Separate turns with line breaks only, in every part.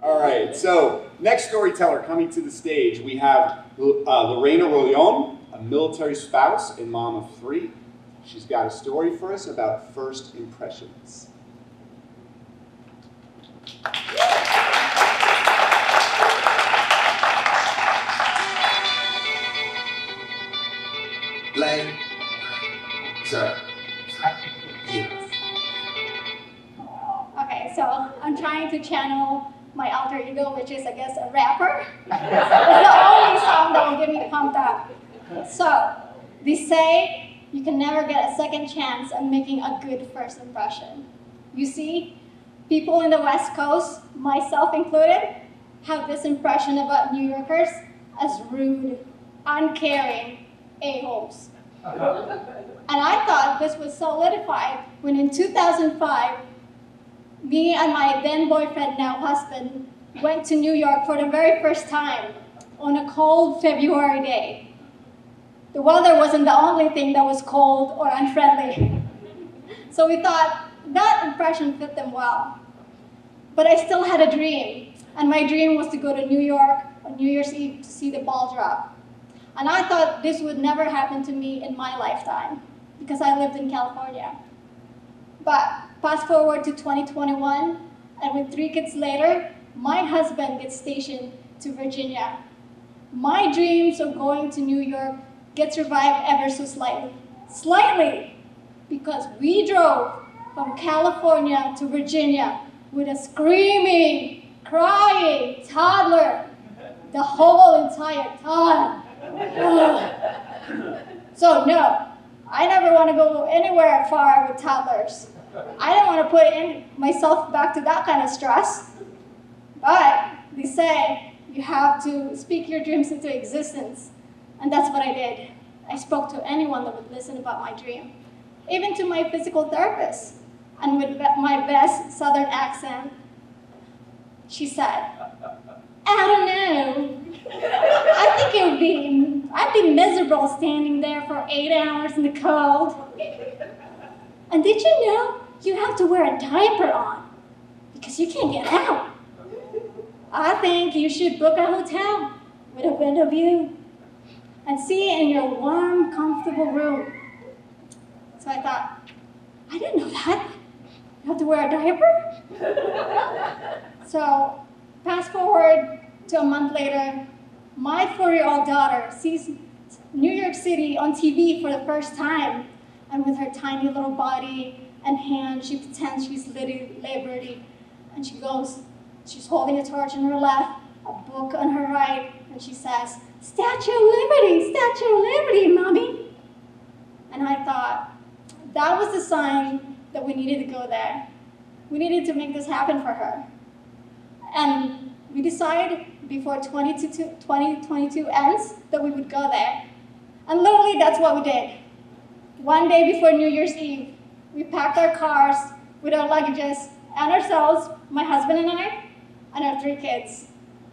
All right, so next storyteller coming to the stage, we have Lorena Rollon, a military spouse and mom of 3. She's got a story for us about first impressions.
Like, sorry.
Okay, so I'm trying to channel my alter ego, which is, I guess, a rapper. It's the only song that will get me pumped up. So, they say you can never get a second chance at making a good first impression. You see, people in the West Coast, myself included, have this impression about New Yorkers as rude, uncaring a-holes. And I thought this was solidified when in 2005, me and my then boyfriend, now husband, went to New York for the very first time on a cold February day. The weather wasn't the only thing that was cold or unfriendly. So we thought that impression fit them well. But I still had a dream, and my dream was to go to New York on New Year's Eve to see the ball drop. And I thought this would never happen to me in my lifetime because I lived in California. But fast forward to 2021, and with 3 kids later, my husband gets stationed to Virginia. My dreams of going to New York gets revived ever so slightly. Slightly, because we drove from California to Virginia with a screaming, crying toddler the whole entire time. So no, I never want to go anywhere far with toddlers. I don't want to put myself back to that kind of stress. But they say you have to speak your dreams into existence. And that's what I did. I spoke to anyone that would listen about my dream, even to my physical therapist. And with my best Southern accent, she said, I don't know. I'd be miserable standing there for 8 hours in the cold. And did you know you have to wear a diaper on because you can't get out? I think you should book a hotel with a window view and see it in your warm, comfortable room. So I thought, I didn't know that. You have to wear a diaper? So fast forward to a month later, my 4-year-old daughter sees New York City on TV for the first time. And with her tiny little body and hands, she pretends she's Liberty. And she's holding a torch in her left, a book on her right, and she says, Statue of Liberty, Mommy. And I thought, that was the sign that we needed to go there. We needed to make this happen for her. And we decided before 2022 ends that we would go there. And literally, that's what we did. One day before New Year's Eve, we packed our cars with our luggages and ourselves, my husband and I, and our 3 kids.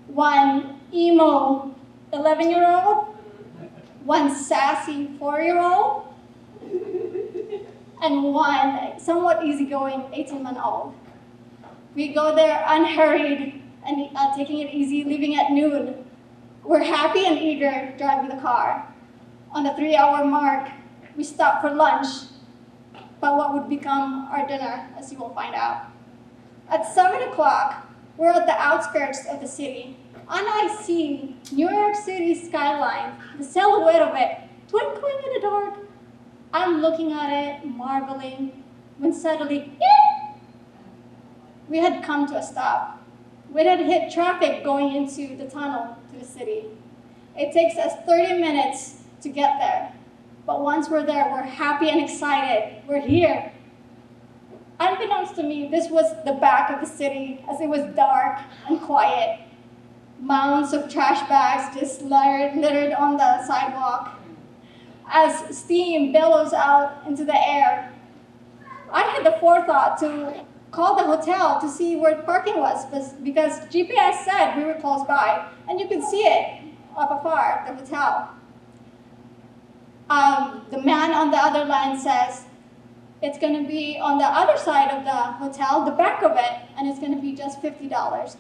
One emo 11-year-old, one sassy 4-year-old, and one somewhat easygoing 18-month-old. We go there unhurried and taking it easy, leaving at noon. We're happy and eager driving the car. On the 3-hour mark, we stopped for lunch, but what would become our dinner, as you will find out. At 7 o'clock, we're at the outskirts of the city, and I see New York City skyline, the silhouette of it, twinkling in the dark. I'm looking at it, marveling, when suddenly, we had come to a stop. We had hit traffic going into the tunnel to the city. It takes us 30 minutes to get there. But once we're there, we're happy and excited. We're here. Unbeknownst to me, this was the back of the city, as it was dark and quiet. Mounds of trash bags just littered on the sidewalk. As steam billows out into the air, I had the forethought to call the hotel to see where parking was, because GPS said we were close by, and you could see it up afar, the hotel. The man on the other line says, it's going to be on the other side of the hotel, the back of it, and it's going to be just $50.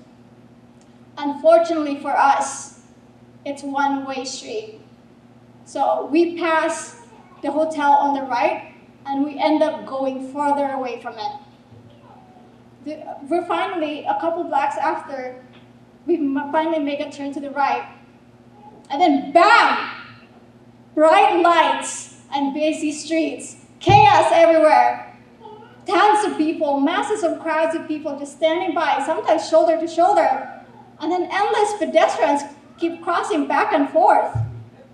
Unfortunately for us, it's one-way street. So we pass the hotel on the right, and we end up going farther away from it. We're finally, a couple blocks after, we finally make a turn to the right. And then bam! Bright lights and busy streets, chaos everywhere. Tons of people, masses of crowds of people just standing by, sometimes shoulder to shoulder. And then endless pedestrians keep crossing back and forth.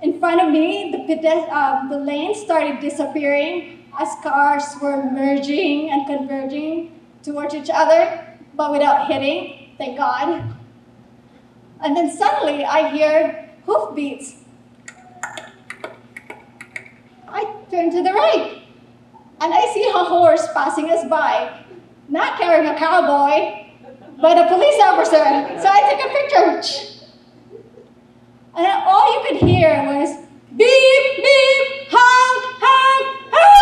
In front of me, the lanes started disappearing as cars were merging and converging towards each other, but without hitting, thank God. And then suddenly I hear hoofbeats. I turn to the right, and I see a horse passing us by, not carrying a cowboy, but a police officer. So I took a picture. And then all you could hear was beep, beep, honk, honk, honk.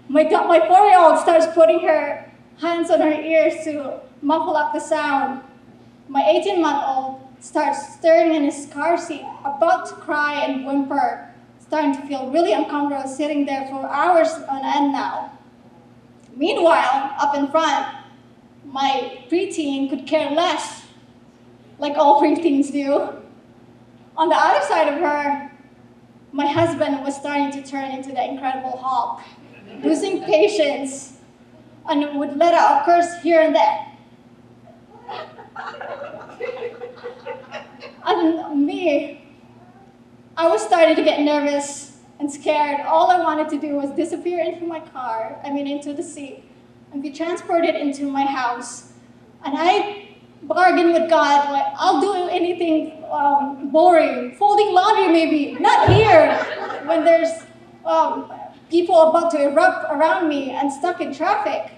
My 4-year-old starts putting her hands on her ears to muffle up the sound. My 18-month-old starts stirring in his car seat, about to cry and whimper, starting to feel really uncomfortable sitting there for hours on end now. Meanwhile, up in front, my preteen could care less, like all preteens do. On the other side of her, my husband was starting to turn into the Incredible Hulk, losing patience, and would let out a curse here and there. And me, I was starting to get nervous and scared. All I wanted to do was disappear into into the seat, and be transported into my house. And I bargained with God, like, I'll do anything boring, folding laundry maybe, not here, when there's people about to erupt around me and stuck in traffic.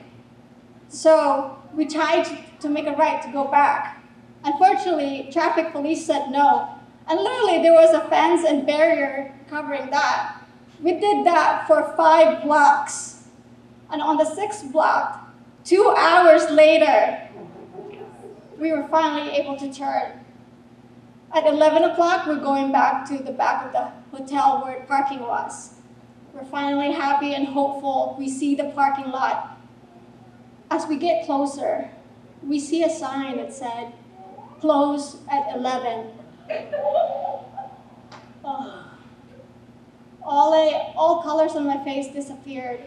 So we tried to make a right to go back. Unfortunately, traffic police said no. And literally there was a fence and barrier covering that. We did that for 5 blocks. And on the 6th block, 2 hours later, we were finally able to turn. At 11 o'clock, we're going back to the back of the hotel where parking was. We're finally happy and hopeful. We see the parking lot. As we get closer, we see a sign that said, "Close at 11. Oh. All colors on my face disappeared.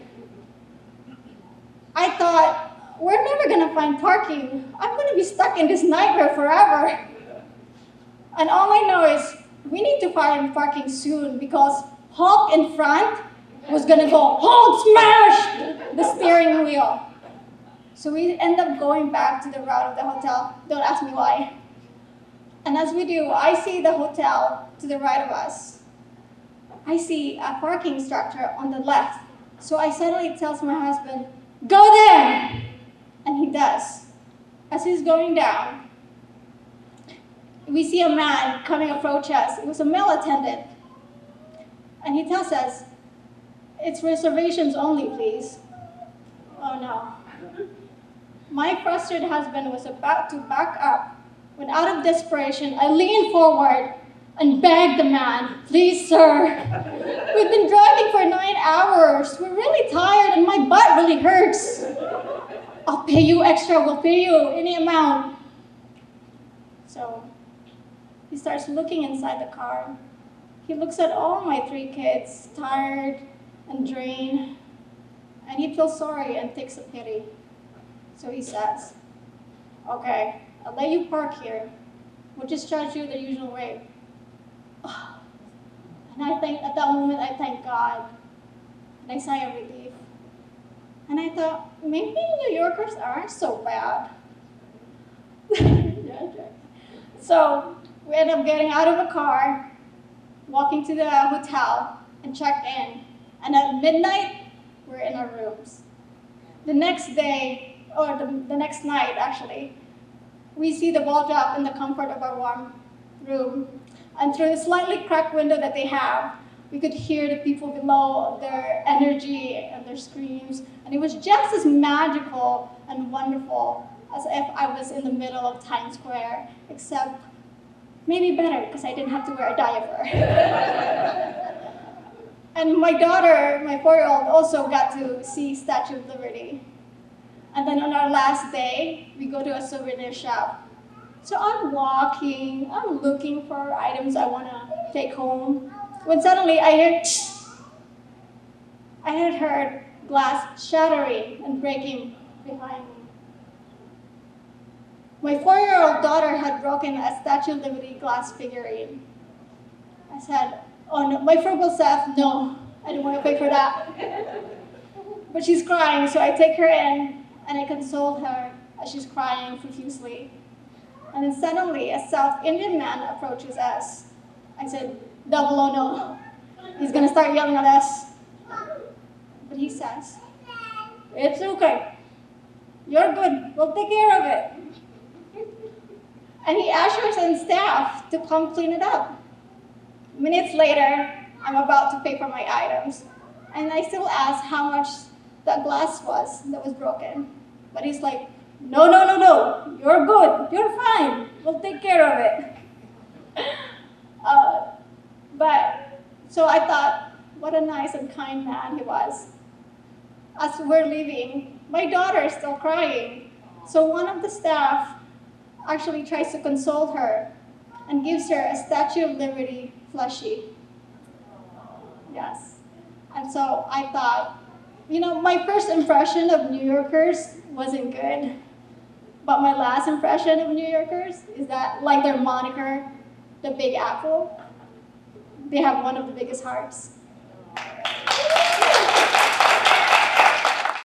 I thought, we're never gonna find parking. I'm gonna be stuck in this nightmare forever. And all I know is we need to find parking soon because Hulk in front was gonna go, Hulk smash the steering wheel. So we end up going back to the route of the hotel. Don't ask me why. And as we do, I see the hotel to the right of us. I see a parking structure on the left. So I suddenly tell my husband, go there! And he does. As he's going down, we see a man coming approach us. It was a male attendant. And he tells us, it's reservations only, please. Oh no. My frustrated husband was about to back up when out of desperation, I leaned forward and begged the man, please sir, we've been driving for 9 hours. We're really tired and my butt really hurts. I'll pay you extra, we'll pay you any amount. So he starts looking inside the car. He looks at all my 3 kids, tired and drained, and he feels sorry and takes a pity. So he says, okay, I'll let you park here. We'll just charge you the usual rate. And I think at that moment, I thank God. And I sigh of relief. And I thought, maybe New Yorkers aren't so bad. So we ended up getting out of the car, walking to the hotel, and checked in. And at midnight, we're in our rooms. The next day, or the next night actually, we see the ball drop in the comfort of our warm room. And through the slightly cracked window that they have, we could hear the people below, their energy and their screams. And it was just as magical and wonderful as if I was in the middle of Times Square, except maybe better because I didn't have to wear a diaper. And my daughter, my 4-year-old, also got to see Statue of Liberty. And then on our last day, we go to a souvenir shop. So I'm walking, I'm looking for items I want to take home, when suddenly I had heard glass shattering and breaking behind me. My 4-year-old daughter had broken a Statue of Liberty glass figurine. I said, oh no, my frugal self, no, I don't want to pay for that. But she's crying, so I take her in and I console her as she's crying profusely. And then suddenly a South Indian man approaches us. I said, double oh no, he's gonna start yelling at us. But he says, it's okay, you're good, we'll take care of it. And he ushers in staff to come clean it up. Minutes later, I'm about to pay for my items, and I still ask how much that glass was that was broken. But he's like, no, no, no, no, you're good, you're fine, we'll take care of it. So I thought, what a nice and kind man he was. As we're leaving, my daughter is still crying. So one of the staff actually tries to console her and gives her a Statue of Liberty plushie. Yes. And so I thought, my first impression of New Yorkers wasn't good. But my last impression of New Yorkers is that, like their moniker, the Big Apple, they have one of the biggest hearts.